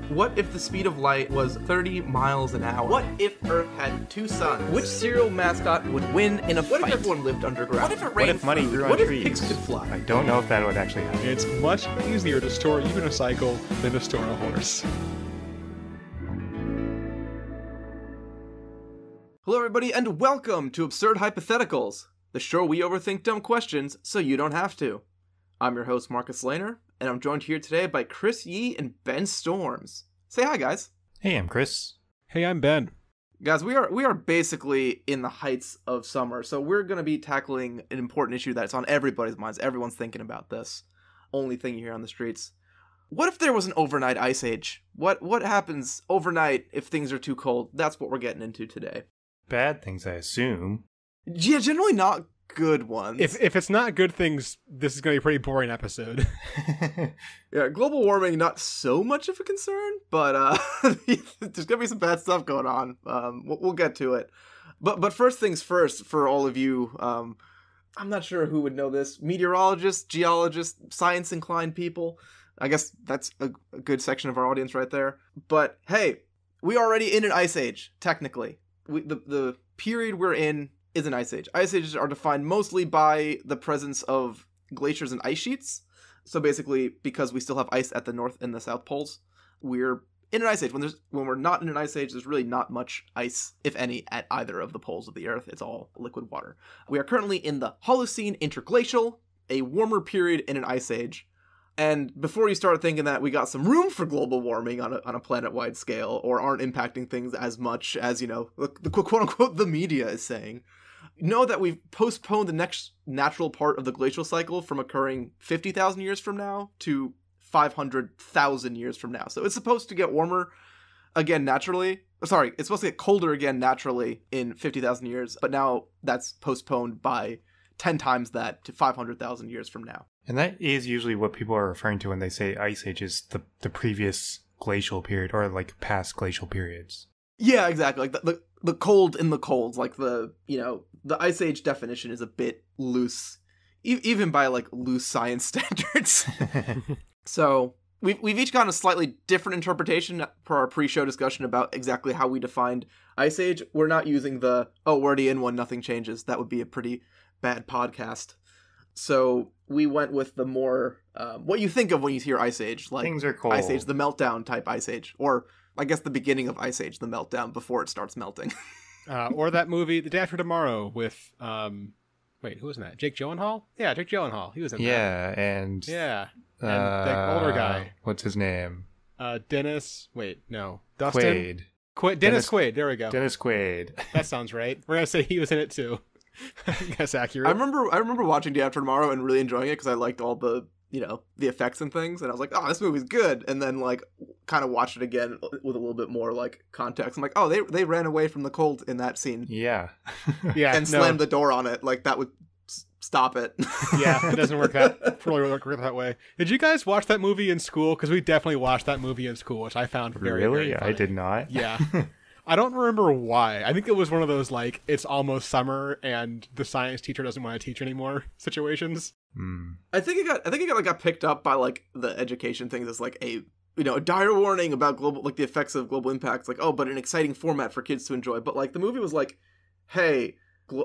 What if the speed of light was 30 miles an hour? What if Earth had two suns? Which cereal mascot would win in a fight? What if everyone lived underground? What if it rained? What if money grew on trees? What trees? if pigs could fly? I don't know if that would actually happen. It's much easier to store a unicycle than to store a horse. Hello everybody and welcome to Absurd Hypotheticals, the show we overthink dumb questions so you don't have to. I'm your host Marcus Lehner, and I'm joined here today by Chris Yee and Ben Storms. Say hi, guys. Hey, I'm Chris. Hey, I'm Ben. Guys, we are basically in the heights of summer, so we're going to be tackling an important issue that's on everybody's minds. Everyone's thinking about this. Only thing you hear on the streets. What if there was an overnight ice age? What happens overnight if things are too cold? That's what we're getting into today. Bad things, I assume. Yeah, generally not good ones. If it's not good things, this is going to be a pretty boring episode. Yeah, global warming, not so much of a concern, but there's going to be some bad stuff going on. We'll get to it. But first things first, for all of you, I'm not sure who would know this, meteorologists, geologists, science-inclined people. I guess that's a good section of our audience right there. But hey, we are already in an ice age, technically. The period we're in is an ice age. Ice ages are defined mostly by the presence of glaciers and ice sheets. So basically, because we still have ice at the North and the South poles, we're in an ice age. When we're not in an ice age, there's really not much ice, if any, at either of the poles of the Earth. It's all liquid water. We are currently in the Holocene interglacial, a warmer period in an ice age. And before you start thinking that we got some room for global warming on a planet-wide scale, or aren't impacting things as much as, you know, the quote-unquote the media is saying, know that we've postponed the next natural part of the glacial cycle from occurring 50,000 years from now to 500,000 years from now. So it's supposed to get warmer again naturally. Sorry, it's supposed to get colder again naturally in 50,000 years, but now that's postponed by 10 times that to 500,000 years from now. And that is usually what people are referring to when they say ice age is the previous glacial period, or like past glacial periods. Yeah, exactly. Like the cold in the colds, like the ice age definition is a bit loose, even by like loose science standards. So we've each gotten a slightly different interpretation for our pre-show discussion about exactly how we defined ice age. We're not using we're already in one, nothing changes. That would be a pretty bad podcast. So we went with the more what you think of when you hear ice age, like things are cold. Ice age, the meltdown type ice age, or I guess the beginning of ice age, the meltdown before it starts melting. Or that movie, The Day After Tomorrow, with wait, who was in that? Jake Gyllenhaal? Yeah, Jake Gyllenhaal. He was in that. Yeah, and the older guy. What's his name? Dennis. Wait, no, Dustin. Quaid. Dennis Quaid. There we go. Dennis Quaid. That sounds right. We're gonna say he was in it too. That's accurate. I remember watching Day After Tomorrow and really enjoying it because I liked all the the effects and things, and I was like, oh, this movie's good. And then like kind of watched it again with a little bit more like context. I'm like, oh, they ran away from the cold in that scene. Yeah. Yeah. And slammed the door on it. Like that would stop it. Yeah, it doesn't work that way. Did you guys watch that movie in school? Because we definitely watched that movie in school, which I found very, really? very funny. I did not. Yeah. I don't remember why. I think it was one of those, like, it's almost summer and the science teacher doesn't want to teach anymore situations. I think it got picked up by like the education things as like a dire warning about the effects of global impacts. Like, oh, but an exciting format for kids to enjoy. But like the movie was like, hey,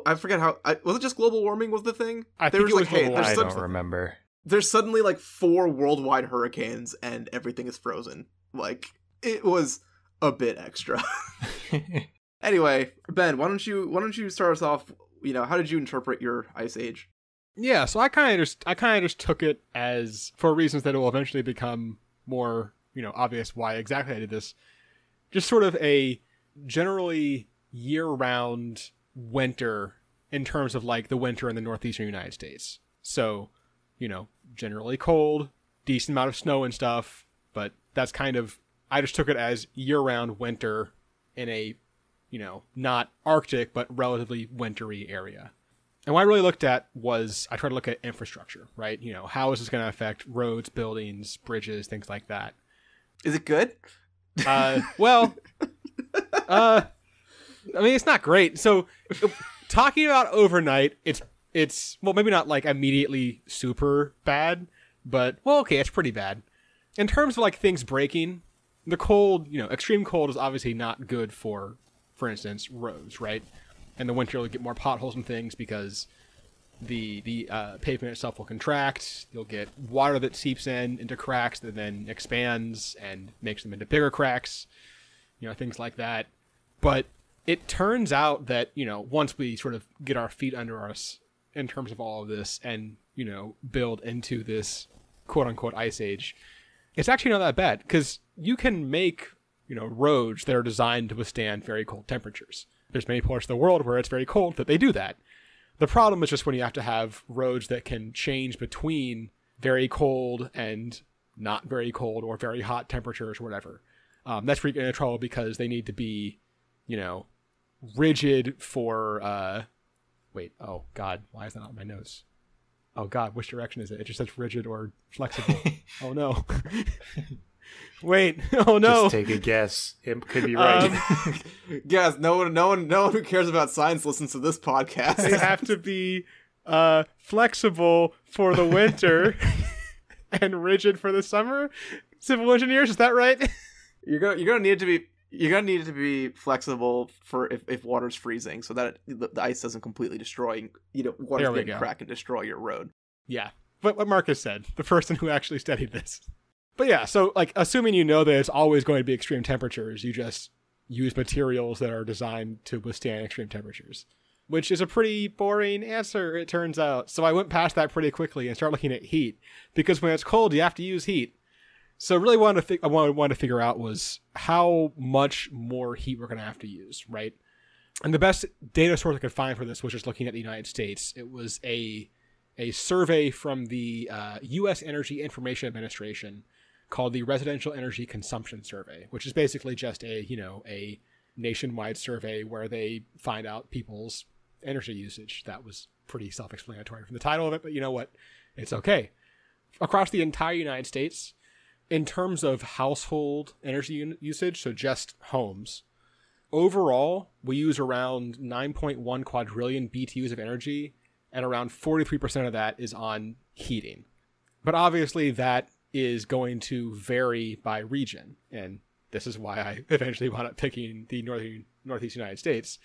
I forget how was it just global warming was the thing? I think it was global warming. I don't remember. There's suddenly like 4 worldwide hurricanes and everything is frozen. Like it was a bit extra. Anyway, Ben, why don't you start us off? How did you interpret your ice age? Yeah, so I kind of just took it as, for reasons that it will eventually become more, obvious why exactly I did this, just sort of a generally year-round winter in terms of like the winter in the northeastern United States. So, generally cold, decent amount of snow and stuff, but that's kind of, I just took it as year-round winter in a, not Arctic, but relatively wintry area. And what I really looked at was, I tried to look at infrastructure, right? How is this going to affect roads, buildings, bridges, things like that? Is it good? Well, I mean, it's not great. So talking about overnight, it's well, maybe not like immediately super bad, but well, okay, it's pretty bad. In terms of like things breaking, the cold, extreme cold is obviously not good for instance, roads, right? In the winter, you'll get more potholes and things because the pavement itself will contract. You'll get water that seeps into cracks that then expands and makes them into bigger cracks, things like that. But it turns out that, once we sort of get our feet under us in terms of all of this and, build into this quote unquote ice age, it's actually not that bad because you can make, roads that are designed to withstand very cold temperatures. There's many parts of the world where it's very cold that they do that. The problem is just when you have to have roads that can change between very cold and not very cold or very hot temperatures or whatever. That's where you get into trouble because they need to be, rigid for, wait, oh God, why is that not in my notes? Oh God, which direction is it? It just says rigid or flexible. Oh no. Wait, oh no. Just take a guess. It could be right. Guess, no one who cares about science listens to this podcast. They have to be flexible for the winter and rigid for the summer. Civil engineers, is that right? You're gonna need it to be flexible for if water's freezing, so that the ice doesn't completely destroy. Water's getting crack and destroy your road. Yeah, but what Marcus said, the person who actually studied this. But yeah, so like assuming that it's always going to be extreme temperatures, you just use materials that are designed to withstand extreme temperatures, which is a pretty boring answer, it turns out. So I went past that pretty quickly and started looking at heat, because when it's cold, you have to use heat. So really what I wanted to figure out was how much more heat we're going to have to use, right? And the best data source I could find for this was just looking at the United States. It was a survey from the U.S. Energy Information Administration called the Residential Energy Consumption Survey, which is basically just a nationwide survey where they find out people's energy usage. That was pretty self-explanatory from the title of it, but you know what? It's okay. Across the entire United States, in terms of household energy usage, so just homes, overall, we use around 9.1 quadrillion BTUs of energy, and around 43% of that is on heating. But obviously that is going to vary by region, and this is why I eventually wound up picking the Northeast United States.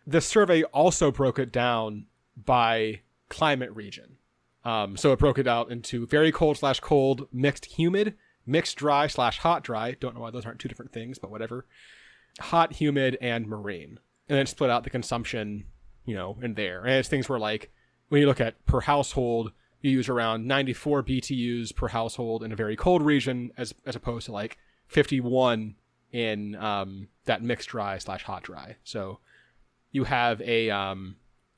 The survey also broke it down by climate region. So it broke it out into very cold/cold, mixed humid, mixed dry/hot dry. Don't know why those aren't two different things, but whatever. Hot, humid, and marine. And then split out the consumption, in there. And it's things where, like, when you look at per household, you use around 94 BTUs per household in a very cold region, as opposed to like 51 in that mixed dry/hot dry. So you have a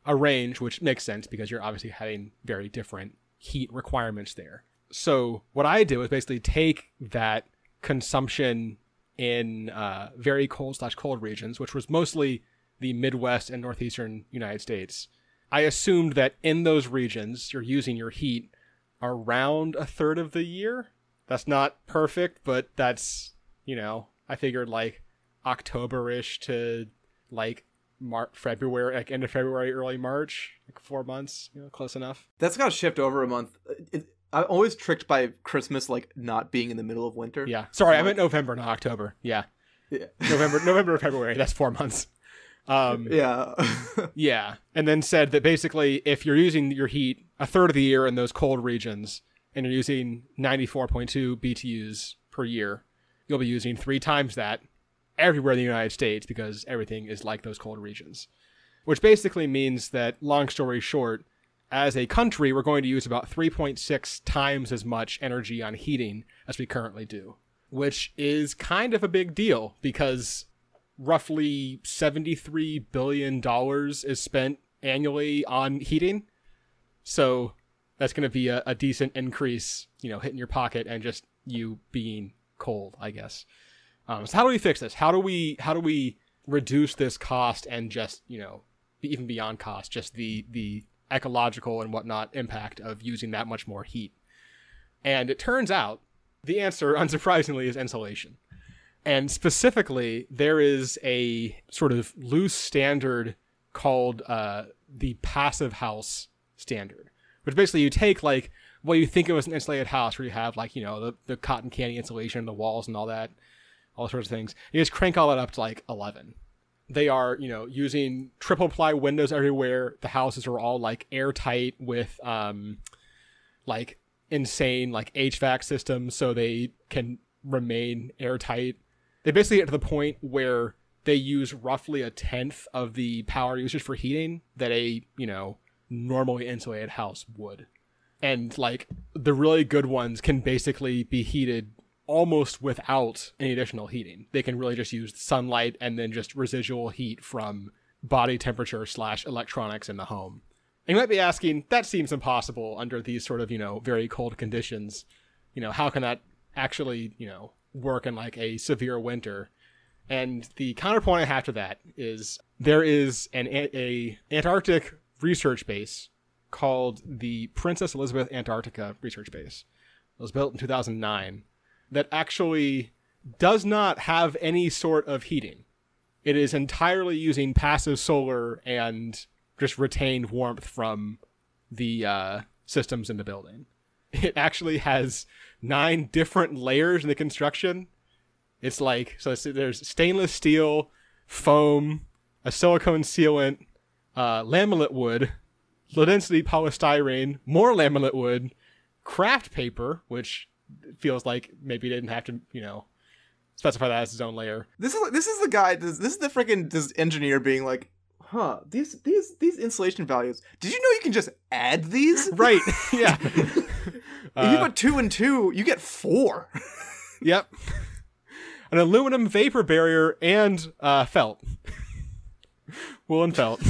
range, which makes sense because you're obviously having very different heat requirements there. So what I did was basically take that consumption in very cold/cold regions, which was mostly the Midwest and Northeastern United States. I assumed that in those regions, you're using your heat around a third of the year. That's not perfect, but that's, I figured like October-ish to like February, like end of February, early March, like 4 months, close enough. That's got to shift over a month. I'm always tricked by Christmas, like not being in the middle of winter. Yeah. Sorry, I meant November, not October. Yeah. November or February. That's 4 months. Yeah. Yeah. And then said that basically if you're using your heat a third of the year in those cold regions and you're using 94.2 BTUs per year, you'll be using 3 times that everywhere in the United States because everything is like those cold regions. Which basically means that, long story short, as a country, we're going to use about 3.6 times as much energy on heating as we currently do. Which is kind of a big deal because roughly $73 billion is spent annually on heating. So that's going to be a decent increase, hitting your pocket and just you being cold, I guess. So how do we fix this? How do we reduce this cost and just, even beyond cost, just the ecological and whatnot impact of using that much more heat? And it turns out the answer, unsurprisingly, is insulation. And specifically, there is a sort of loose standard called the passive house standard, which basically you take like what you think of as an insulated house where you have like, the cotton candy insulation in the walls and all all sorts of things. You just crank all that up to like 11. They are, using triple ply windows everywhere. The houses are all like airtight with like insane like HVAC systems, so they can remain airtight. They basically get to the point where they use roughly a tenth of the power usage for heating that a, normally insulated house would. And like the really good ones can basically be heated almost without any additional heating. They can really just use sunlight and then just residual heat from body temperature / electronics in the home. And you might be asking, that seems impossible under these sort of, very cold conditions. How can that actually, work in like a severe winter? And the counterpoint I have to that is there is a Antarctic research base called the Princess Elizabeth Antarctica Research Base. It was built in 2009. That actually does not have any sort of heating. It is entirely using passive solar and just retained warmth from the systems in the building. It actually has 9 different layers in the construction. It's like, there's stainless steel, foam, a silicone sealant, laminate wood, low-density polystyrene, more laminate wood, craft paper, which feels like maybe they didn't have to, specify that as its own layer. This is the guy. This is the freaking this engineer being like, these insulation values. Did you know you can just add these? Right. Yeah. If you put 2 and 2, you get 4. Yep. An aluminum vapor barrier and felt. Woolen felt.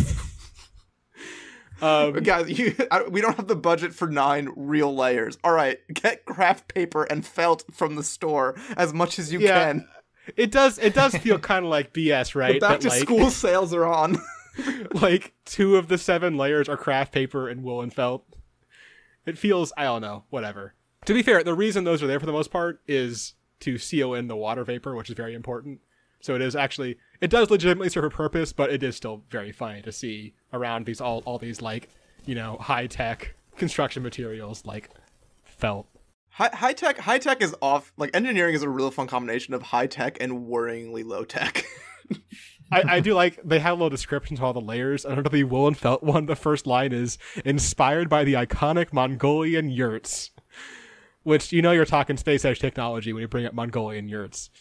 Guys, we don't have the budget for 9 real layers. All right, get craft paper and felt from the store as much as you can. It does feel kind of like BS, right? The back to school sales are on. Like 2 of the 7 layers are craft paper and woolen felt. It feels, I don't know, whatever. To be fair, the reason those are there for the most part is to seal in the water vapor, which is very important. So it does legitimately serve a purpose, but it is still very funny to see around these all these like, high-tech construction materials like felt. High tech is off. Like, engineering is a real fun combination of high tech and worryingly low tech. I do like, they have little descriptions of all the layers. And under the woolen felt one, the first line is inspired by the iconic Mongolian yurts, which, you're talking space age technology when you bring up Mongolian yurts.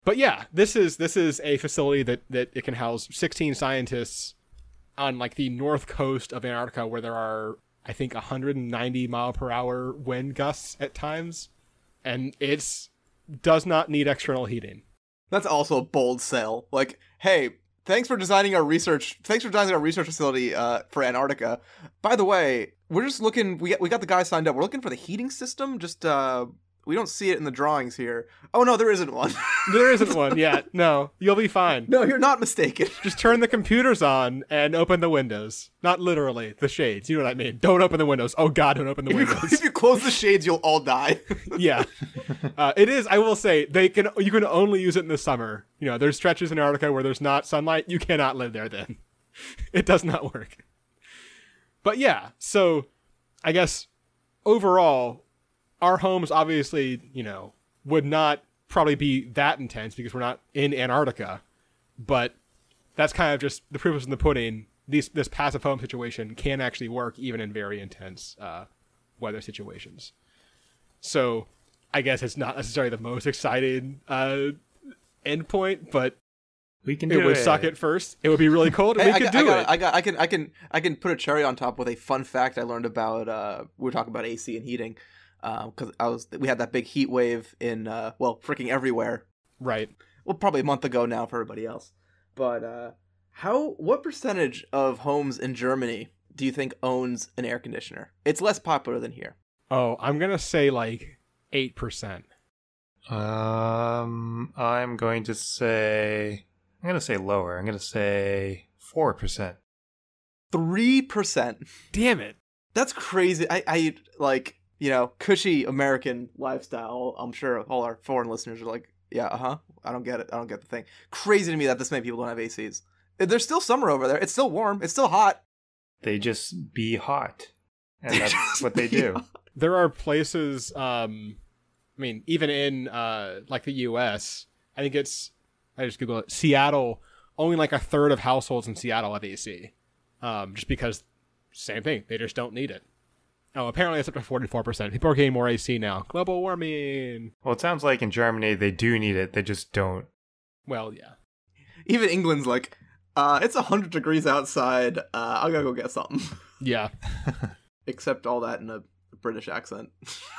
But yeah, this is a facility that it can house 16 scientists on like the north coast of Antarctica, where there are, I think, 190 mile per hour wind gusts at times, and does not need external heating. That's also a bold sell. Like, hey, thanks for designing our research facility for Antarctica. By the way, we're just looking. We got the guy signed up. We're looking for the heating system. Just we don't see it in the drawings here. Oh no, there isn't one. There isn't one yet. No, you'll be fine. No, you're not mistaken. Just turn the computers on and open the windows. Not literally, the shades. You know what I mean? Don't open the windows. Oh God, don't open the windows. If you close the shades, you'll all die. Yeah. It is, I will say, you can only use it in the summer. There's stretches in Antarctica where there's not sunlight. You cannot live there then. It does not work. But yeah, so I guess overall, our homes obviously, would not probably be that intense because we're not in Antarctica. But that's kind of just the proof is in the pudding. This passive home situation can actually work even in very intense weather situations. So I guess it's not necessarily the most exciting endpoint, but we can do it. It would suck at first. It would be really cold, and we could do it. I can put a cherry on top with a fun fact I learned about. We were talking about AC and heating. Because we had that big heat wave in freaking everywhere. Right. Well, probably a month ago now for everybody else. But what percentage of homes in Germany do you think owns an air conditioner? It's less popular than here. Oh, I'm gonna say like 8%. I'm going to say lower. I'm going to say 4%. 3%. Damn it. That's crazy. I like, cushy American lifestyle. I'm sure all our foreign listeners are like, yeah, I don't get it. I don't get the thing. Crazy to me that this many people don't have ACs. There's still summer over there. It's still warm. It's still hot. They just be hot. And that's what they do. There are places, even in like the US, I think it's, I just Googled it, Seattle, only like a third of households in Seattle have AC. Just because, same thing, they just don't need it. Oh, apparently it's up to 44%. People are getting more AC now. Global warming. Well, it sounds like in Germany they do need it. They just don't. Well, yeah. Even England's like, it's 100 degrees outside. I gotta go get something. Yeah. Except all that in a British accent.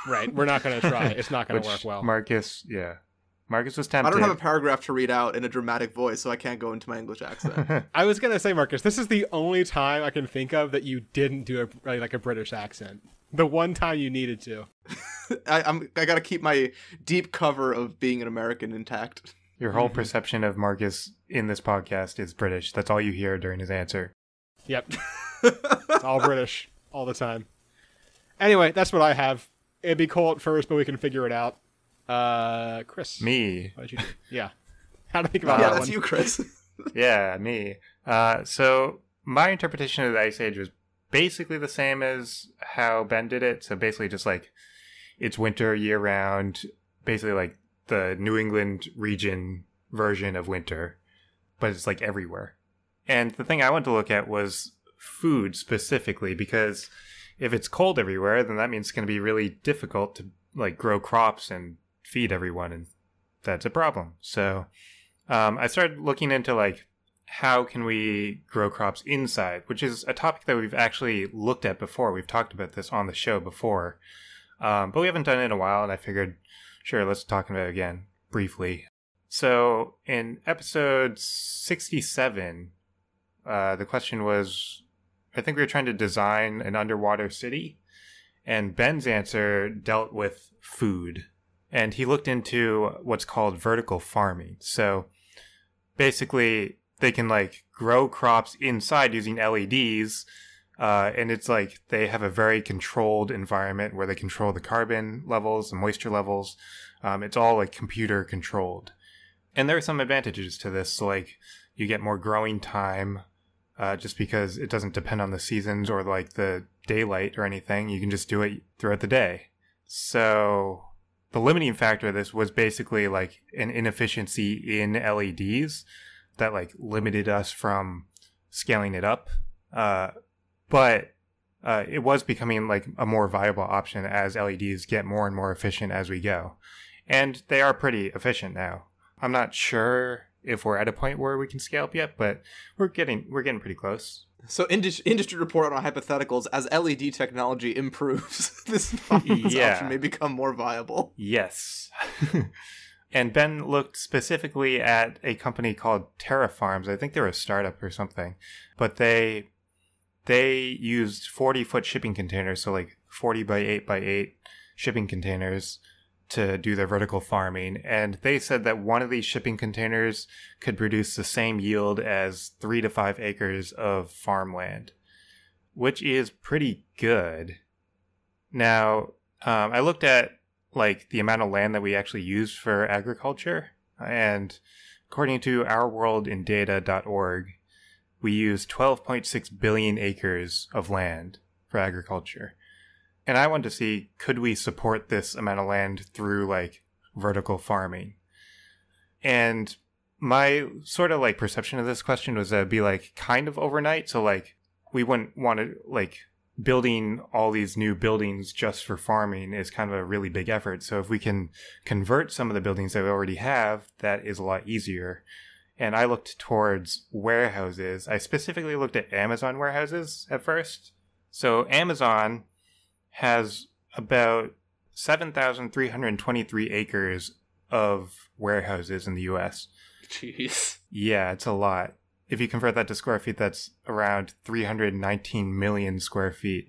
Right. We're not going to try. It's not going to work well. Marcus was tempted. I don't have a paragraph to read out in a dramatic voice, so I can't go into my English accent. I was going to say, Marcus, this is the only time I can think of that you didn't do a British accent. The one time you needed to. I gotta keep my deep cover of being an American intact. Your whole perception of Marcus in this podcast is British. That's all you hear during his answer. Yep. It's all British all the time. Anyway, that's what I have. It'd be cool at first, but we can figure it out. Chris. Me. What did you do? Yeah. How to think about Yeah, that that's one. you, Chris. Yeah, me. So my interpretation of the Ice Age was basically the same as how Ben did it. So basically just like it's winter year round, basically like the New England region version of winter, but it's like everywhere. And the thing I wanted to look at was food specifically, because if it's cold everywhere, then that means it's going to be really difficult to like grow crops and feed everyone, and that's a problem. So I started looking into like how can we grow crops inside, which is a topic that we've actually looked at before. We've talked about this on the show before, but we haven't done it in a while, and I figured, sure, let's talk about it again briefly. So in episode 67, the question was, I think we were trying to design an underwater city, and Ben's answer dealt with food, and he looked into what's called vertical farming. So basically they can like grow crops inside using LEDs, and it's like they have a very controlled environment where they control the carbon levels and moisture levels. It's all like computer controlled, and there are some advantages to this. So like you get more growing time, just because it doesn't depend on the seasons or like the daylight or anything. You can just do it throughout the day. So the limiting factor of this was basically like an inefficiency in LEDs that like limited us from scaling it up. But it was becoming like a more viable option as LEDs get more and more efficient as we go. And they are pretty efficient now. I'm not sure if we're at a point where we can scale up yet, but we're getting pretty close. So industry report on hypotheticals, as LED technology improves, this option may become more viable. Yes. And Ben looked specifically at a company called Terrafarms. I think they're a startup or something, but they used 40-foot shipping containers, so like 40 by 8 by 8 shipping containers to do their vertical farming. And they said that one of these shipping containers could produce the same yield as 3 to 5 acres of farmland, which is pretty good. Now, I looked at like the amount of land that we actually use for agriculture, and according to ourworldindata.org, we use 12.6 billion acres of land for agriculture. And I wanted to see, could we support this amount of land through like vertical farming? And my sort of like perception of this question was that it'd be like kind of overnight. So like we wouldn't want to like building all these new buildings just for farming is kind of a really big effort. So if we can convert some of the buildings that we already have, that is a lot easier. And I looked towards warehouses. I specifically looked at Amazon warehouses at first. So Amazon has about 7,323 acres of warehouses in the US. Jeez. Yeah, it's a lot. If you convert that to square feet, that's around 319 million square feet.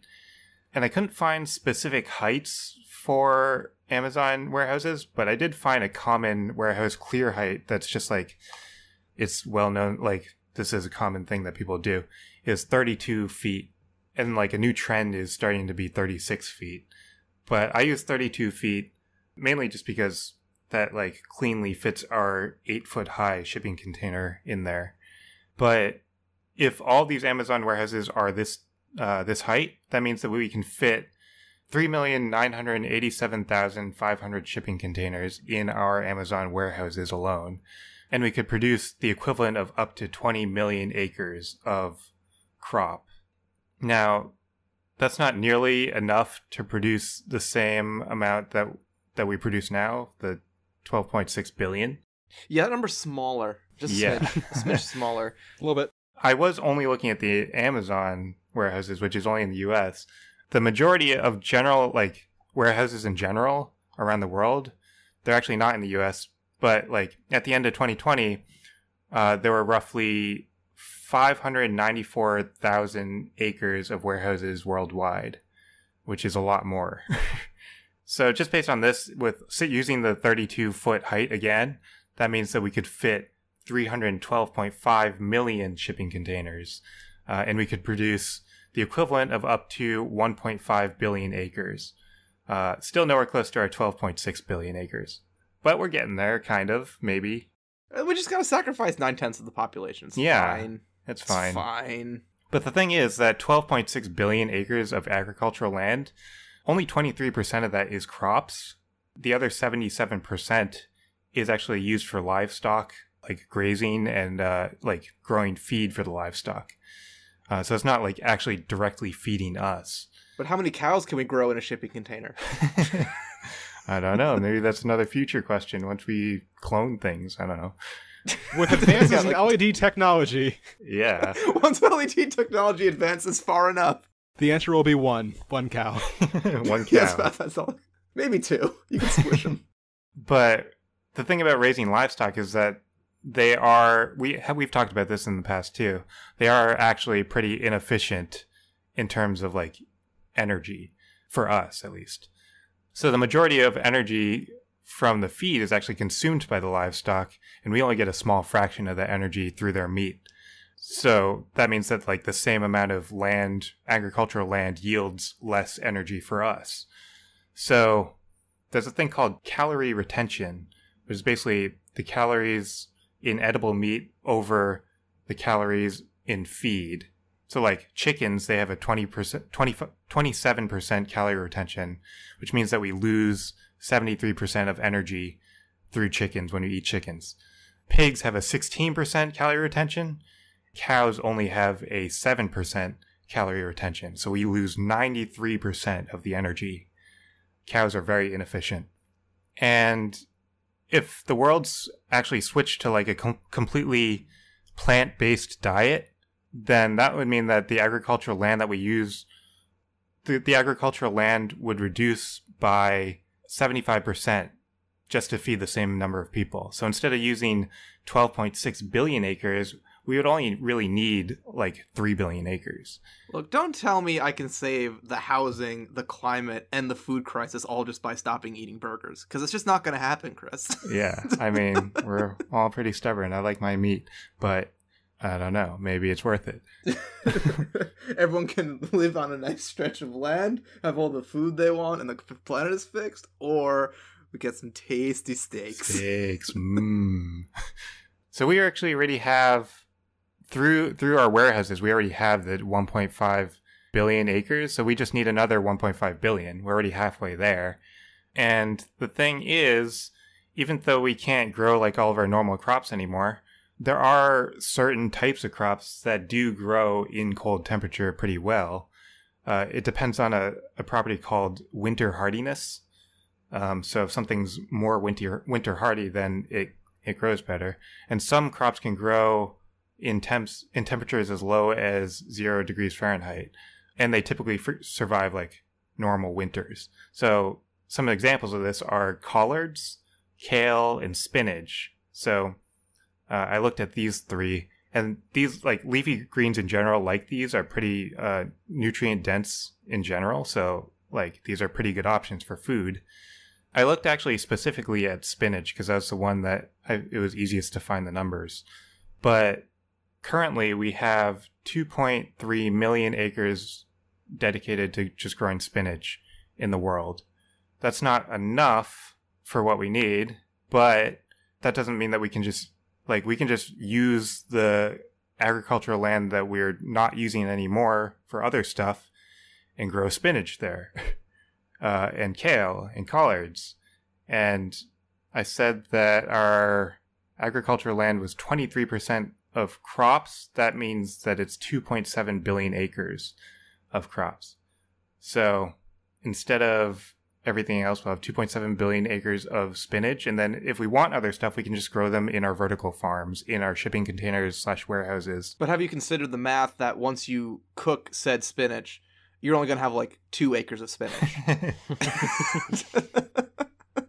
And I couldn't find specific heights for Amazon warehouses, but I did find a common warehouse clear height that's just like, it's well known, like this is a common thing that people do, is 32 feet. And like a new trend is starting to be 36 feet. But I use 32 feet mainly just because that like cleanly fits our 8-foot high shipping container in there. But if all these Amazon warehouses are this height, that means that we can fit 3,987,500 shipping containers in our Amazon warehouses alone, and we could produce the equivalent of up to 20 million acres of crop. Now, that's not nearly enough to produce the same amount that we produce now, the 12.6 billion. Yeah, that number's smaller. Just a smidge smaller. A little bit. I was only looking at the Amazon warehouses, which is only in the US. The majority of general, like, warehouses in general around the world, they're actually not in the US, but, like, at the end of 2020, there were roughly 594,000 acres of warehouses worldwide, which is a lot more. So just based on this, with using the 32-foot height again, that means that we could fit 312.5 million shipping containers, and we could produce the equivalent of up to 1.5 billion acres. Still nowhere close to our 12.6 billion acres. But we're getting there, kind of, maybe. We just gotta sacrifice 9/10 of the population. It's fine. It's fine. Fine. But the thing is that 12.6 billion acres of agricultural land, only 23% of that is crops. The other 77% is actually used for livestock, like grazing and like growing feed for the livestock. So it's not like actually directly feeding us. But how many cows can we grow in a shipping container? I don't know. Maybe that's another future question once we clone things. I don't know. With advances in LED technology. Yeah. Once LED technology advances far enough. The answer will be one cow. One cow. Yes, that's all. Maybe two. You can squish them. But the thing about raising livestock is that they are, we've talked about this in the past too, they are actually pretty inefficient in terms of like energy, for us at least. So the majority of energy from the feed is actually consumed by the livestock, and we only get a small fraction of that energy through their meat. So that means that like the same amount of land, agricultural land, yields less energy for us. So there's a thing called calorie retention, which is basically the calories in edible meat over the calories in feed. So like chickens, they have a 27% calorie retention, which means that we lose 73% of energy through chickens when we eat chickens. Pigs have a 16% calorie retention. Cows only have a 7% calorie retention. So we lose 93% of the energy. Cows are very inefficient. And if the world's actually switched to like a completely plant-based diet, then that would mean that the agricultural land that we use, the agricultural land would reduce by 75% just to feed the same number of people. So instead of using 12.6 billion acres, we would only really need like 3 billion acres. Look, don't tell me I can save the housing, the climate, and the food crisis all just by stopping eating burgers. Because it's just not going to happen, Chris. Yeah, I mean, we're all pretty stubborn. I like my meat, but I don't know. Maybe it's worth it. Everyone can live on a nice stretch of land, have all the food they want, and the planet is fixed, or we get some tasty steaks. Steaks, So we actually already have, through our warehouses, we already have the 1.5 billion acres, so we just need another 1.5 billion. We're already halfway there. And the thing is, even though we can't grow like all of our normal crops anymore, there are certain types of crops that do grow in cold temperature pretty well. It depends on a property called winter hardiness. So if something's more winter hardy, then it grows better. And some crops can grow in temperatures as low as 0 degrees Fahrenheit. And they typically survive like normal winters. So some examples of this are collards, kale, and spinach. So I looked at these three, and these like leafy greens in general, like these, are pretty nutrient dense in general. So like these are pretty good options for food. I looked actually specifically at spinach because that's the one that it was easiest to find the numbers. But currently we have 2.3 million acres dedicated to just growing spinach in the world. That's not enough for what we need, but that doesn't mean that we can just use the agricultural land that we're not using anymore for other stuff and grow spinach there. and kale and collards. And I said that our agricultural land was 23% of crops. That means that it's 2.7 billion acres of crops. So instead of everything else, we'll have 2.7 billion acres of spinach. And then if we want other stuff, we can just grow them in our vertical farms, in our shipping containers / warehouses. But have you considered the math that once you cook said spinach, you're only going to have like 2 acres of spinach?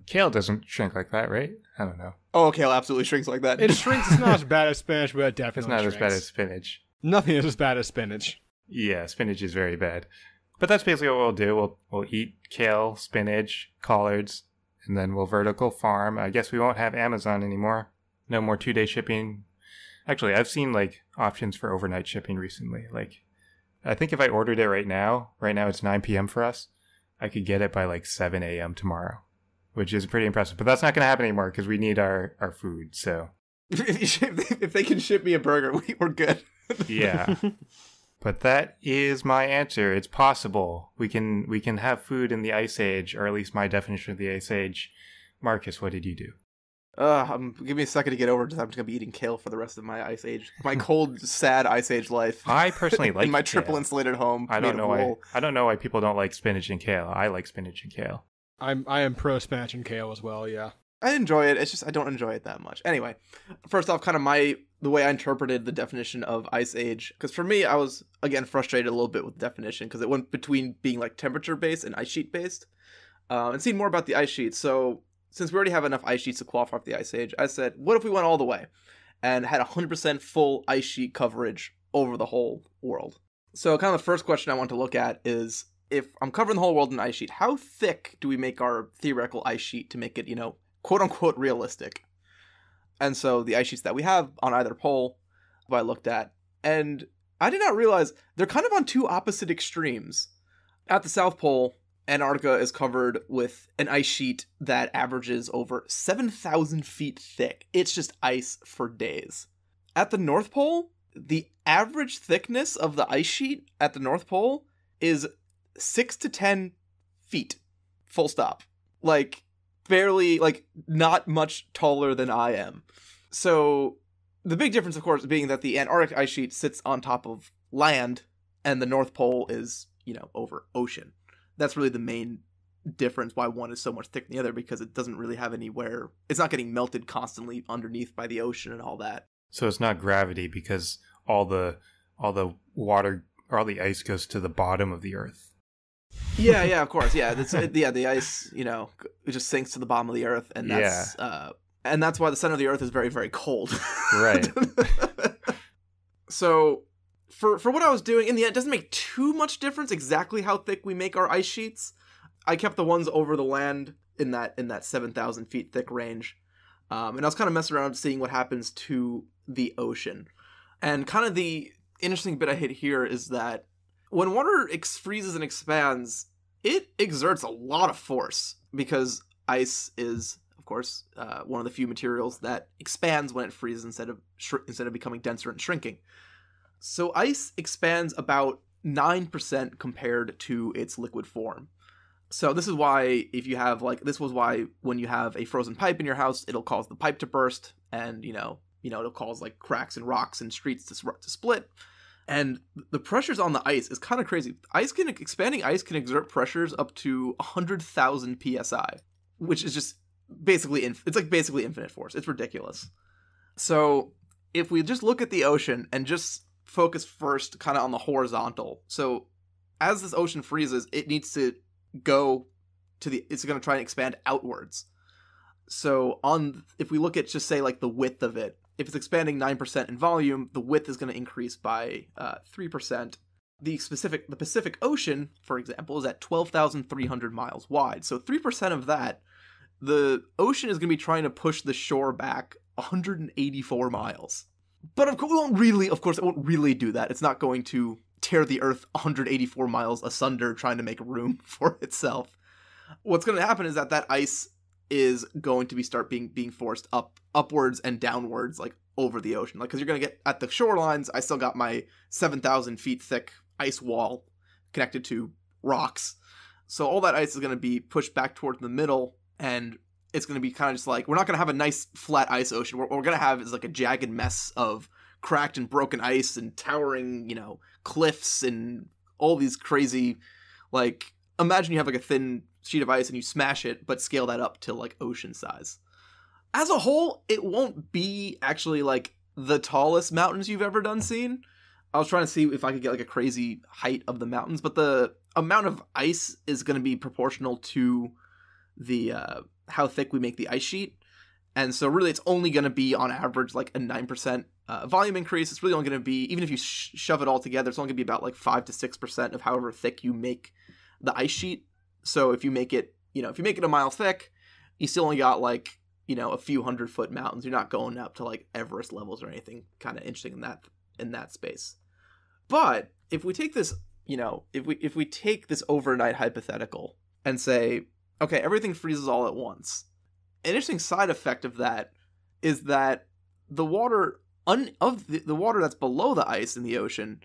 Kale doesn't shrink like that, right? I don't know. Oh, kale absolutely shrinks like that. It shrinks. It's not as bad as spinach, but it definitely It's not shrinks. as bad as spinach. Nothing is as bad as spinach. Yeah, spinach is very bad. But that's basically what we'll do. We'll eat kale, spinach, collards, and then we'll vertical farm. I guess we won't have Amazon anymore. No more 2-day shipping. Actually, I've seen like options for overnight shipping recently. Like, I think if I ordered it right now it's 9 p.m. for us, I could get it by like 7 a.m. tomorrow, which is pretty impressive. But that's not going to happen anymore because we need our food. So if they can ship me a burger, we're good. yeah. But that is my answer. It's possible. We can have food in the Ice Age, or at least my definition of the Ice Age. Marcus, what did you do? Give me a second to get over it. I'm just going to be eating kale for the rest of my Ice Age. My cold, sad Ice Age life. I personally like in my kale. triple insulated home. I don't know why people don't like spinach and kale. I like spinach and kale. I am pro spinach and kale as well, yeah. I enjoy it. It's just I don't enjoy it that much. Anyway, first off, kind of the way I interpreted the definition of Ice Age, because for me, I was, again, frustrated a little bit with the definition, because it went between being like temperature-based and ice sheet-based, and seeing more about the ice sheet. So since we already have enough ice sheets to qualify for the Ice Age, I said, what if we went all the way and had 100% full ice sheet coverage over the whole world? So kind of the first question I want to look at is, if I'm covering the whole world in ice sheet, how thick do we make our theoretical ice sheet to make it, quote-unquote realistic? And so the ice sheets that we have on either pole, I looked at, and I did not realize they're kind of on two opposite extremes. At the South Pole, Antarctica is covered with an ice sheet that averages over 7,000 feet thick. It's just ice for days. At the North Pole, the average thickness of the ice sheet at the North Pole is 6 to 10 feet. Full stop. Like, barely, like, not much taller than I am. So the big difference, of course, being that the Antarctic ice sheet sits on top of land and the North Pole is, over ocean. That's really the main difference why one is so much thicker than the other, because it doesn't really have anywhere. It's not getting melted constantly underneath by the ocean and all that. So it's not gravity, because all the water or all the ice goes to the bottom of the Earth. Yeah, of course. Yeah, the ice, it just sinks to the bottom of the Earth, and that's why the center of the Earth is very, very cold. Right. So, for what I was doing, in the end, it doesn't make too much difference exactly how thick we make our ice sheets. I kept the ones over the land in that 7,000 feet thick range, and I was kind of messing around seeing what happens to the ocean. And kind of the interesting bit I hit here is that when water freezes and expands, it exerts a lot of force, because ice is, of course, one of the few materials that expands when it freezes instead of becoming denser and shrinking. So ice expands about 9% compared to its liquid form. So this is why when you have a frozen pipe in your house, it'll cause the pipe to burst, and it'll cause like cracks and rocks and streets to split. And the pressures on the ice is kind of crazy. Expanding ice can exert pressures up to 100,000 psi, which is just basically infinite force. It's ridiculous. So if we just look at the ocean and just focus first kind of on the horizontal. So as this ocean freezes, it needs to go it's going to try and expand outwards. So if we look at just say like the width of it, if it's expanding 9% in volume, the width is going to increase by 3%. The Pacific Ocean, for example, is at 12,300 miles wide. So 3% of that, the ocean is going to be trying to push the shore back 184 miles. But of course, it won't really do that. It's not going to tear the Earth 184 miles asunder trying to make room for itself. What's going to happen is that ice is going to start being forced upwards and downwards, like over the ocean. Like, because you're going to get at the shorelines, I still got my 7,000 feet thick ice wall connected to rocks. So all that ice is going to be pushed back toward the middle, and it's going to be kind of just like, we're not going to have a nice flat ice ocean. What we're going to have is like a jagged mess of cracked and broken ice and towering, cliffs and all these crazy, like, imagine you have like a thin sheet of ice and you smash it, but scale that up to like ocean size. As a whole, it won't be actually like the tallest mountains you've ever seen. I was trying to see if I could get like a crazy height of the mountains, but the amount of ice is going to be proportional to the how thick we make the ice sheet. And so really it's only going to be on average like a 9% volume increase. It's really only going to be, even if you shove it all together, it's only going to be about like 5 to 6% of however thick you make the ice sheet. So if you make it, a mile thick, you still only got like, a few 100-foot mountains. You're not going up to like Everest levels or anything kind of interesting in that space. But if we take this, if we take this overnight hypothetical and say, okay, everything freezes all at once. An interesting side effect of that is that the water the water that's below the ice in the ocean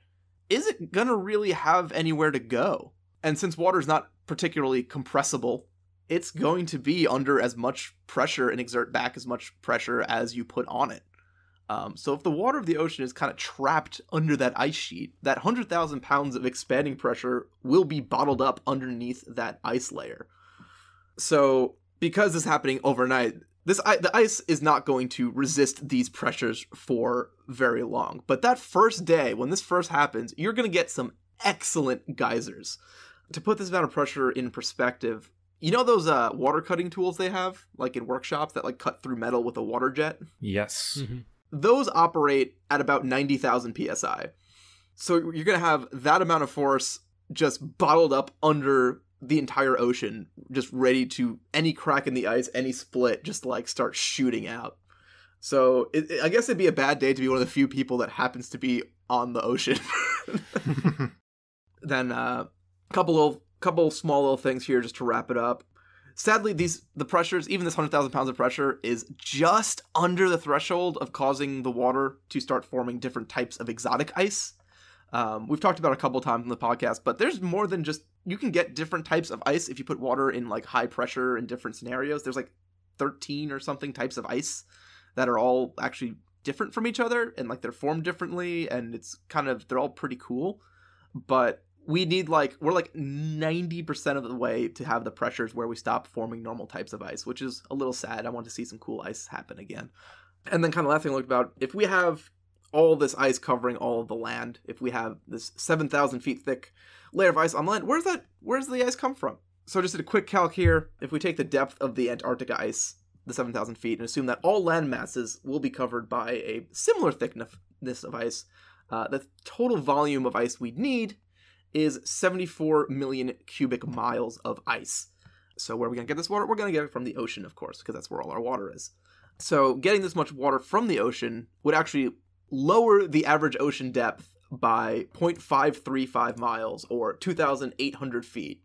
isn't gonna really have anywhere to go. And since water is not particularly compressible, it's going to be under as much pressure and exert back as much pressure as you put on it. So if the water of the ocean is kind of trapped under that ice sheet, that 100,000 pounds of expanding pressure will be bottled up underneath that ice layer. So because this is happening overnight, the ice is not going to resist these pressures for very long. But that first day, when this first happens, you're going to get some excellent geysers. To put this amount of pressure in perspective, you know those water cutting tools they have, like in workshops that like cut through metal with a water jet? Yes. Mm-hmm. Those operate at about 90,000 psi. So you're going to have that amount of force just bottled up under the entire ocean, just ready to, any crack in the ice, any split, just like start shooting out. So I guess it'd be a bad day to be one of the few people that happens to be on the ocean. Then couple small little things here just to wrap it up. Sadly, the pressures, even this 100,000 pounds of pressure, is just under the threshold of causing the water to start forming different types of exotic ice. We've talked about it a couple times in the podcast, but there's more than just, you can get different types of ice if you put water in like high pressure in different scenarios. There's like 13 or something types of ice that are all actually different from each other, and like they're formed differently, and it's kind of, they're all pretty cool. But we're like 90% of the way to have the pressures where we stop forming normal types of ice, which is a little sad. I want to see some cool ice happen again. And then kind of last thing I looked about, if we have all this ice covering all of the land, if we have this 7,000 feet thick layer of ice on land, where's the ice come from? So just did a quick calc here. If we take the depth of the Antarctica ice, the 7,000 feet, and assume that all land masses will be covered by a similar thickness of ice, the total volume of ice we'd need is 74 million cubic miles of ice. So where are we going to get this water? We're going to get it from the ocean, of course, because that's where all our water is. So getting this much water from the ocean would actually lower the average ocean depth by 0.535 miles, or 2,800 feet.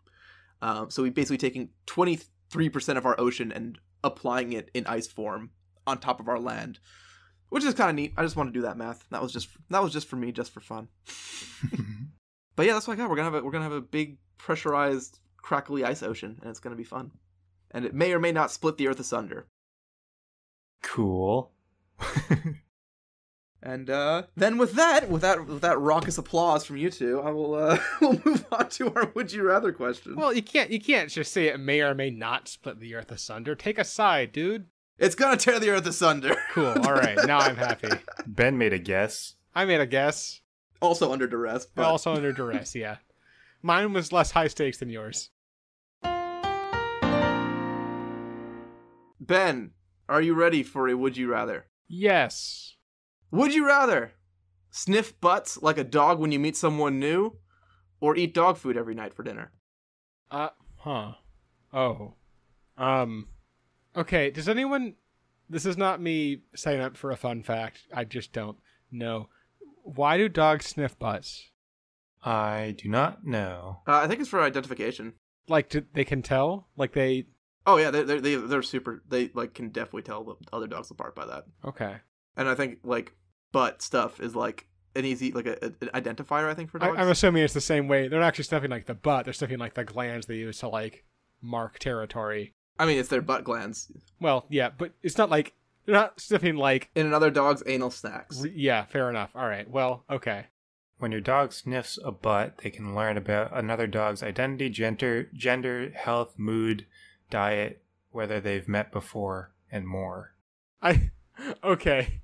So we're basically taking 23% of our ocean and applying it in ice form on top of our land, which is kind of neat. I just want to do that math. That was just for me, just for fun. But yeah, that's what I got. We're gonna have a big pressurized, crackly ice ocean, and it's gonna be fun. And it may or may not split the Earth asunder. Cool. And then with that raucous applause from you two, I will we'll move on to our would you rather question. Well, you can't just say it may or may not split the Earth asunder. Take a side, dude. It's gonna tear the Earth asunder. Cool. All right, now I'm happy. Ben made a guess. I made a guess. Also under duress. But... Also under duress, yeah. Mine was less high stakes than yours. Ben, are you ready for a would you rather? Yes. Would you rather sniff butts like a dog when you meet someone new, or eat dog food every night for dinner? Okay, does anyone... This is not me setting up for a fun fact. I just don't know. Why do dogs sniff butts? I do not know. I think it's for identification. Like, they can tell? Like, they... Oh, yeah, they're super... They, like, can definitely tell the other dogs apart by that. Okay. And I think, like, butt stuff is, like, an easy like an identifier, I think, for dogs. I'm assuming it's the same way. They're not actually sniffing like the butt. They're sniffing like the glands they use to like mark territory. I mean, it's their butt glands. Well, yeah, but it's not like they're not sniffing like in another dog's anal snacks. Yeah, fair enough. All right. Well, okay. When your dog sniffs a butt, they can learn about another dog's identity, gender, health, mood, diet, whether they've met before, and more. Okay.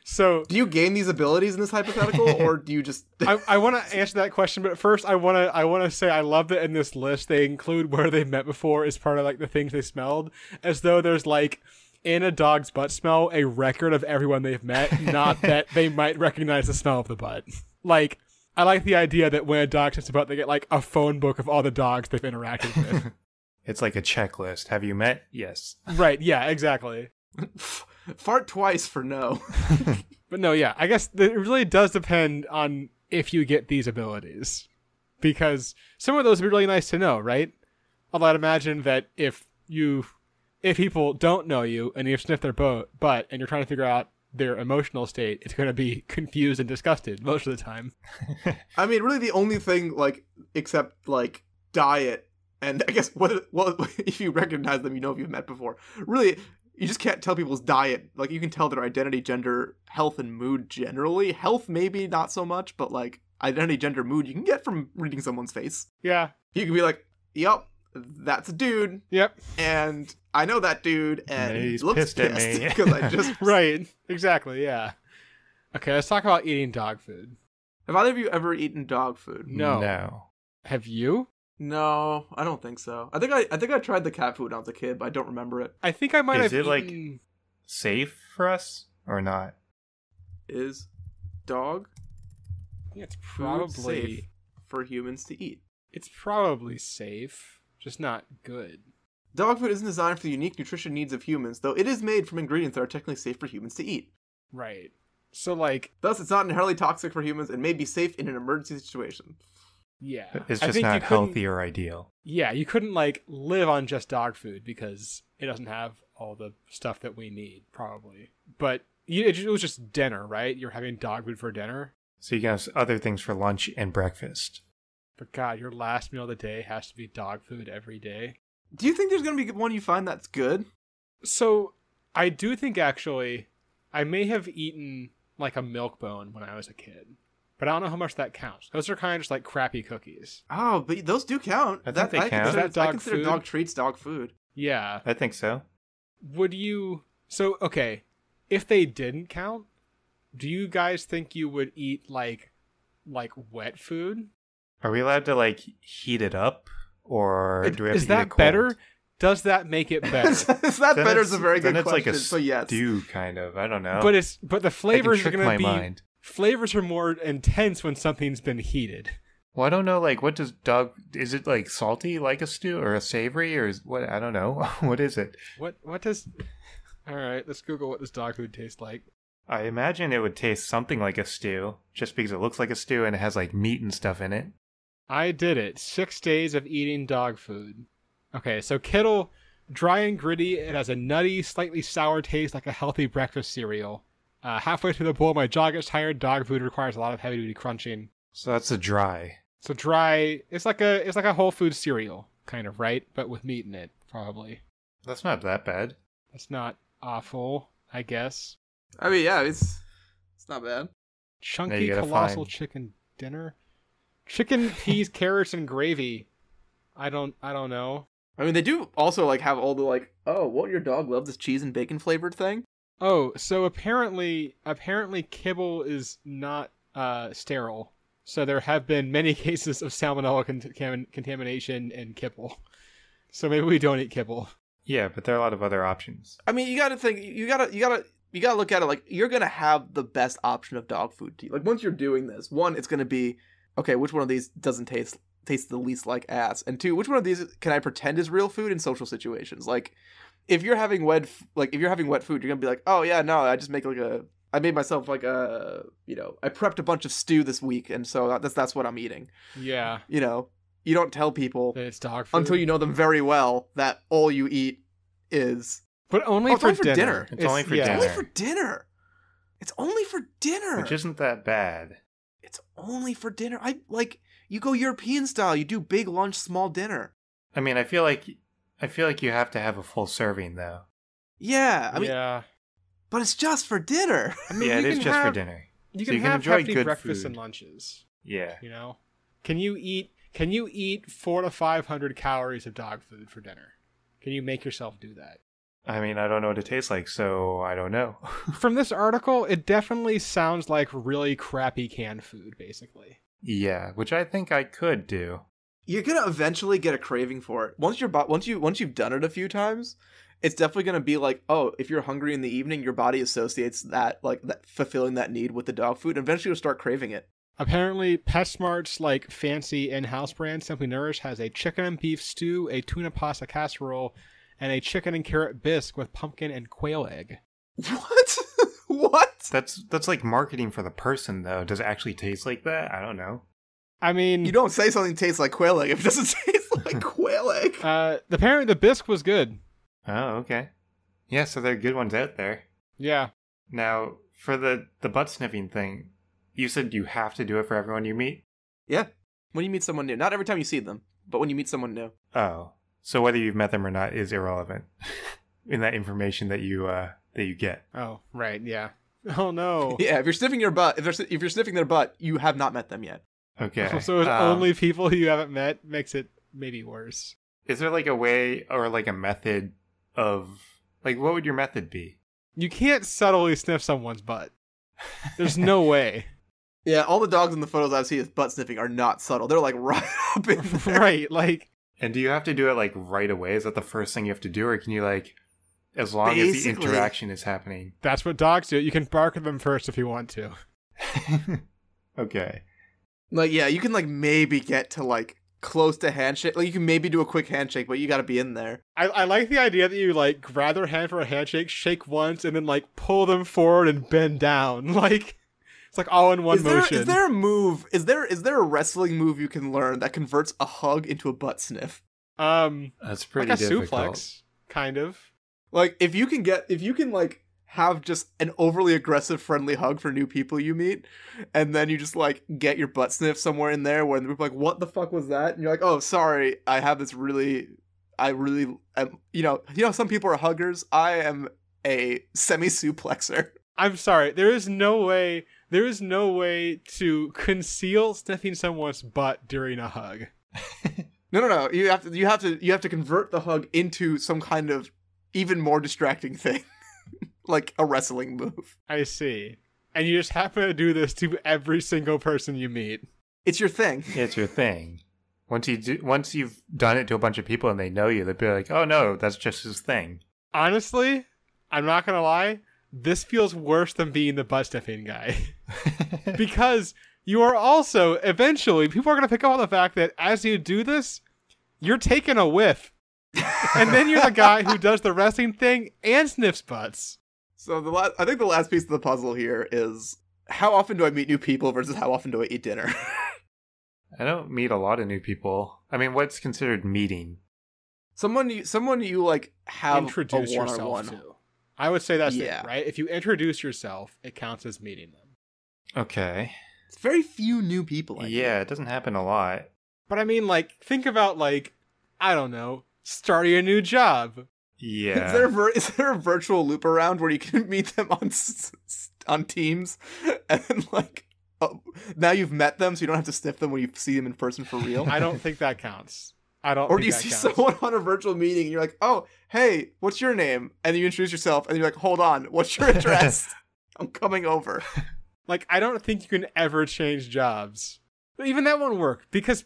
So do you gain these abilities in this hypothetical, or do you just? I want to answer that question, but first I want to say I love that in this list they include where they've met before as part of like the things they smelled, as though there's like in a dog's butt smell a record of everyone they've met, not that they might recognize the smell of the butt. Like, I like the idea that when a dog sniffs a butt, they get like a phone book of all the dogs they've interacted with. It's like a checklist. Have you met? Yes. Right. Yeah. Exactly. Fart twice for no. But no, yeah, I guess it really does depend on if you get these abilities, because some of those would be really nice to know, right? Although I'd imagine that if people don't know you and you've sniffed their butt and you're trying to figure out their emotional state, it's going to be confused and disgusted most of the time. I mean, really the only thing, like, except like diet, and I guess well, if you recognize them, you know if you've met before. Really, you just can't tell people's diet. Like, you can tell their identity, gender, health, and mood generally. Health, maybe not so much, but like identity, gender, mood, you can get from reading someone's face. Yeah. You can be like, yep, that's a dude. Yep. And I know that dude, and he's he looks pissed at me. because I just... Right. Exactly, yeah. Okay, let's talk about eating dog food. Have either of you ever eaten dog food? No. Have you? No, I don't think so. I think I tried the cat food when I was a kid, but I don't remember it. I think I might have Is it eaten... like safe for us or not? Is dog Yeah, it's food probably safe for humans to eat? It's probably safe, just not good. Dog food isn't designed for the unique nutrition needs of humans, though it is made from ingredients that are technically safe for humans to eat. Right. So like, Thus, it's not inherently toxic for humans and may be safe in an emergency situation. yeah, It's I just think not you couldn't- healthy or ideal. Yeah, you couldn't like live on just dog food because it doesn't have all the stuff that we need, probably. But it was just dinner, right? You're having dog food for dinner. So you can have other things for lunch and breakfast. But God, your last meal of the day has to be dog food every day. Do you think there's going to be one you find that's good? So I do think actually I may have eaten like a milk bone when I was a kid. But I don't know how much that counts. Those are kind of just like crappy cookies. Oh, but those do count. I think they count. Is that I dog consider food? dog treats dog food. Yeah. I think so. Would you... So, okay. If they didn't count, do you guys think you would eat like wet food? Are we allowed to like heat it up, or do we have Is to eat that it cold? better? Does that make it better? Is that Then better? it's- Is a very then good it's question. like a So yes. stew, kind of. I don't know. But the flavors are trick going my to be mind. flavors are more intense when something's been heated. Well, I don't know. Like, what does dog? Is it like salty, like a stew, or a savory, or is what? I don't know. What is it? What does? All right, let's Google what does dog food taste like. I imagine it would taste something like a stew, just because it looks like a stew and it has like meat and stuff in it. I did it. 6 days of eating dog food. Okay, so Kittle, dry and gritty. It has a nutty, slightly sour taste like a healthy breakfast cereal. Halfway through the bowl, my jaw gets tired. Dog food requires a lot of heavy-duty crunching. So that's a dry. So dry. It's like a whole food cereal, kind of, right? But with meat in it, probably. That's not that bad. That's not awful, I guess. I mean, yeah, it's not bad. Now Chunky you gotta colossal find- chicken dinner. Chicken, peas, carrots, and gravy. I don't know. I mean, they do also like have all the like, oh, won't your dog love this cheese and bacon flavored thing? Oh, so apparently kibble is not sterile. So there have been many cases of salmonella contamination in kibble. So maybe we don't eat kibble. Yeah, but there are a lot of other options. I mean, you gotta think, you gotta look at it like you're gonna have the best option of dog food to eat. Like once you're doing this, one, it's gonna be, okay, which one of these doesn't taste the least like ass, and two, which one of these can I pretend is real food in social situations? Like, if you're having wet food, you're gonna be like, oh yeah, no, I made myself like a, I prepped a bunch of stew this week, and so that's what I'm eating. Yeah. You don't tell people That it's dog food. until you know them very well that all you eat is But only it's for only for dinner. dinner. It's only for yeah. dinner. only for dinner. It's only for dinner. Which isn't that bad. It's only for dinner. You go European style. You do big lunch, small dinner. I mean, I feel like you have to have a full serving though. Yeah, I mean, yeah. but it's just for dinner. I mean, Yeah, it you is can just for have- dinner. You So can you can have enjoy hefty good breakfasts food. and lunches. Yeah. You know, can you eat 400 to 500 calories of dog food for dinner? Can you make yourself do that? I mean, I don't know what it tastes like, so I don't know. From this article, it definitely sounds like really crappy canned food, basically. Yeah, which I think I could do. You're gonna eventually get a craving for it. Once you've done it a few times, it's definitely gonna be like, oh, if you're hungry in the evening, your body associates that fulfilling that need with the dog food, and eventually you'll start craving it. Apparently, PetSmart's fancy in-house brand Simply Nourish has a chicken and beef stew, a tuna pasta casserole, and a chicken and carrot bisque with pumpkin and quail egg. What? What? That's like marketing for the person, though. Does it actually taste like that? I don't know. I mean, You don't say something tastes like quail egg if it doesn't taste like quail egg. apparently the bisque was good. Oh, okay. Yeah, so there are good ones out there. Yeah. Now, for the butt sniffing thing, you said you have to do it for everyone you meet? Yeah. When you meet someone new. Not every time you see them, but when you meet someone new. Oh. So whether you've met them or not is irrelevant in that information that you get. Oh, right. Yeah. Oh no. Yeah, if you're sniffing your butt, if you're sniffing their butt, you have not met them yet. Okay. So it's only people who you haven't met makes it maybe worse. Is there like a way or like a method of like what would your method be? You can't subtly sniff someone's butt. There's no way. Yeah, all the dogs in the photos I've seen as butt sniffing are not subtle. They're like right up in there. Right. And do you have to do it like right away? Is that the first thing you have to do, or can you like, as long as the Basically. interaction is happening? That's what dogs do. You can bark at them first if you want to. Okay. Yeah, you can maybe get to close to handshake. You can maybe do a quick handshake, but you got to be in there. I like the idea that you grab their hand for a handshake, shake once, and then pull them forward and bend down. It's all in one motion. Is there a move? Is there a wrestling move you can learn that converts a hug into a butt sniff? That's pretty like a difficult. suplex, kind of. If you can have just an overly aggressive friendly hug for new people you meet, and then you just get your butt sniff somewhere in there where they're like, what the fuck was that? And you're like, oh, sorry, I have this some people are huggers. I am a semi-suplexer. I'm sorry. There is no way to conceal sniffing someone's butt during a hug. No. You have to convert the hug into some kind of even more distracting thing. Like a wrestling move. I see. And you just happen to do this to every single person you meet. It's your thing. It's your thing. Once you've done it to a bunch of people and they know you, they'll be like, oh no, that's just his thing. Honestly, I'm not gonna lie, this feels worse than being the butt sniffing guy. Because you are also, eventually, people are gonna pick up on the fact that as you do this, you're taking a whiff. And then you're the guy who does the wrestling thing and sniffs butts. So I think the last piece of the puzzle here is how often do I meet new people versus how often do I eat dinner? I don't meet a lot of new people. I mean, what's considered meeting? Someone you have Introduce a yourself one-on-one. to. I would say that's Yeah. it, right? If you introduce yourself, it counts as meeting them. Okay. It's very few new people. Yeah, it doesn't happen a lot. But I mean, think about, I don't know, starting a new job. Yeah. Is there a virtual loop around where you can meet them on Teams, and then now you've met them, so you don't have to sniff them when you see them in person for real? I don't think that counts. Or do you see someone on a virtual meeting and you're like, oh, hey, what's your name? And you introduce yourself and you're like, hold on, what's your address? I'm coming over. I don't think you can ever change jobs. But even that won't work because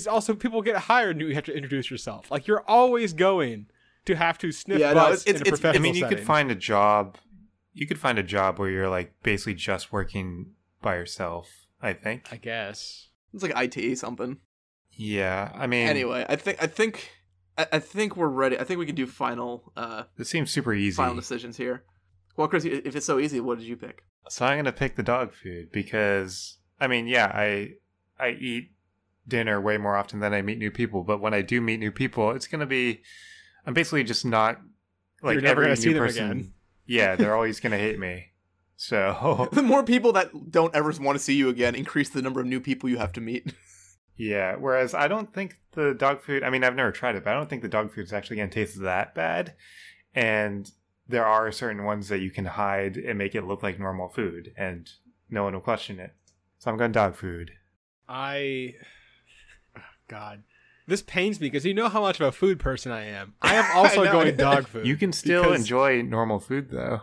also people get hired and you have to introduce yourself. You're always going to have to sniff butts in a professional I mean, you setting. could find a job. You could find a job where you're basically just working by yourself, I think. I guess. It's like IT something. Yeah, I mean. Anyway, I think we're ready. I think we can do final. This seems super easy. Final decisions here. Well, Chris, if it's so easy, what did you pick? So I'm gonna pick the dog food because I mean, yeah, I eat dinner way more often than I meet new people. But when I do meet new people, it's gonna be I'm basically just not You're never every gonna see new them person. again. Yeah, they're always gonna hate me. So the more people that don't ever want to see you again increase the number of new people you have to meet. yeah, whereas I don't think the dog food, I mean, I've never tried it, but I don't think the dog food is actually going to taste that bad. And there are certain ones that you can hide and make it look like normal food, and no one will question it. So I'm going dog food. God. This pains me because you know how much of a food person I am. I am also going dog food. You can still enjoy normal food, though.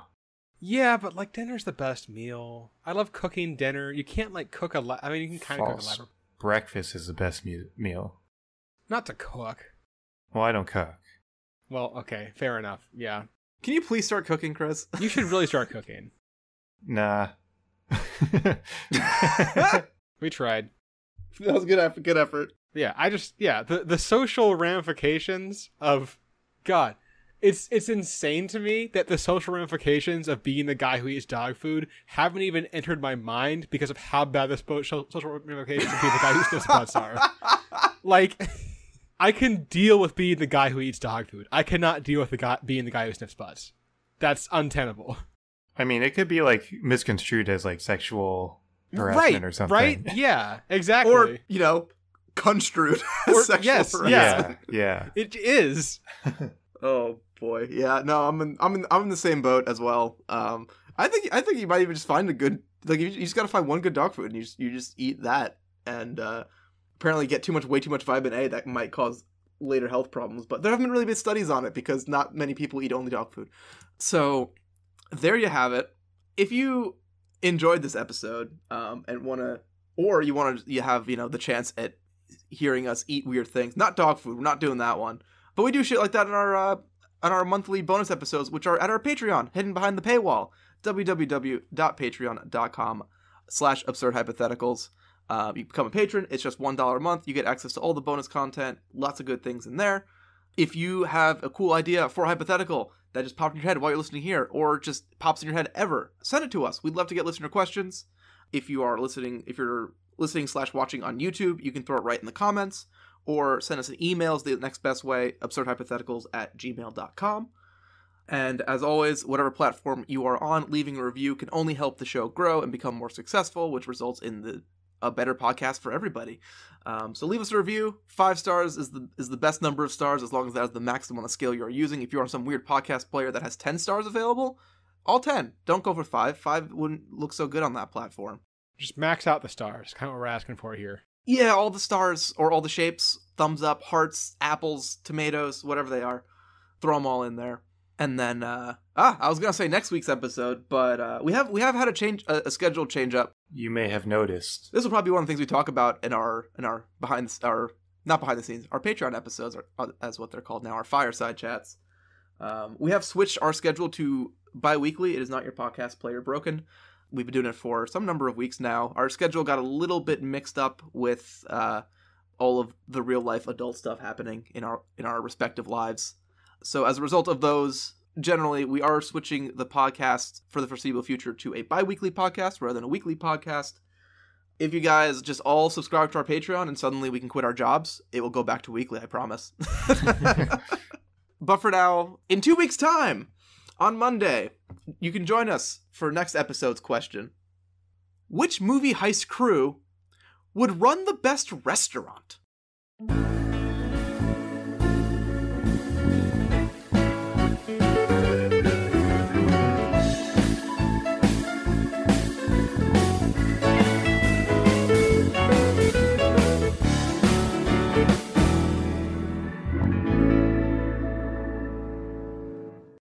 Yeah, but like dinner's the best meal. I love cooking dinner. You can't like cook I mean, you can kind of cook a elaborate. Breakfast is the best meal. Not to cook. Well, I don't cook. Well, okay, fair enough. Yeah. Can you please start cooking, Chris? You should really start cooking. Nah. We tried. That was good effort. Yeah, the social ramifications of God. It's insane to me that the social ramifications of being the guy who eats dog food haven't even entered my mind because of how bad the social ramifications of being the guy who sniffs butts are. Like, I can deal with being the guy who eats dog food. I cannot deal with being the guy who sniffs butts. That's untenable. I mean, it could be like misconstrued as like sexual harassment or something. Right? Yeah, exactly. Or, construed as sexual harassment. Yeah. It is. Oh boy, yeah. No, I'm in the same boat as well. I think you might even just find a good, like, you just gotta find one good dog food and you just eat that, and apparently get way too much vitamin A that might cause later health problems. But there haven't really been studies on it because not many people eat only dog food. So there you have it. If you enjoyed this episode and you have the chance at hearing us eat weird things, not dog food, we're not doing that one. But we do shit like that in our monthly bonus episodes, which are at our Patreon, hidden behind the paywall, www.patreon.com/absurdhypotheticals. You become a patron. It's just $1 a month. You get access to all the bonus content. Lots of good things in there. If you have a cool idea for a hypothetical that just popped in your head while you're listening here, or just pops in your head ever, send it to us. We'd love to get listener questions. If you're listening /watching on YouTube, you can throw it right in the comments, or send us an email is the next best way, absurdhypotheticals@gmail.com. And as always, whatever platform you are on, leaving a review can only help the show grow and become more successful, which results in a better podcast for everybody. So leave us a review. 5 stars is the best number of stars, as long as that is the maximum on the scale you're using. If you're on some weird podcast player that has 10 stars available, all 10. Don't go for 5. 5 wouldn't look so good on that platform. Just max out the stars. Kind of what we're asking for here. Yeah, all the stars, or all the shapes, thumbs up, hearts, apples, tomatoes, whatever they are. Throw them all in there. And then, I was going to say next week's episode, but we have had a schedule change up. You may have noticed. This will probably be one of the things we talk about in our not behind the scenes, our Patreon episodes, as what they're called now, our fireside chats. We have switched our schedule to bi-weekly. It is not your podcast player broken. We've been doing it for some number of weeks now. Our schedule got a little bit mixed up with all of the real life adult stuff happening in our respective lives. So as a result of those, generally we are switching the podcast for the foreseeable future to a bi-weekly podcast rather than a weekly podcast. If you guys just all subscribe to our Patreon and suddenly we can quit our jobs, it will go back to weekly, I promise. But for now, in 2 weeks' time, on Monday, you can join us for next episode's question. Which movie heist crew would run the best restaurant?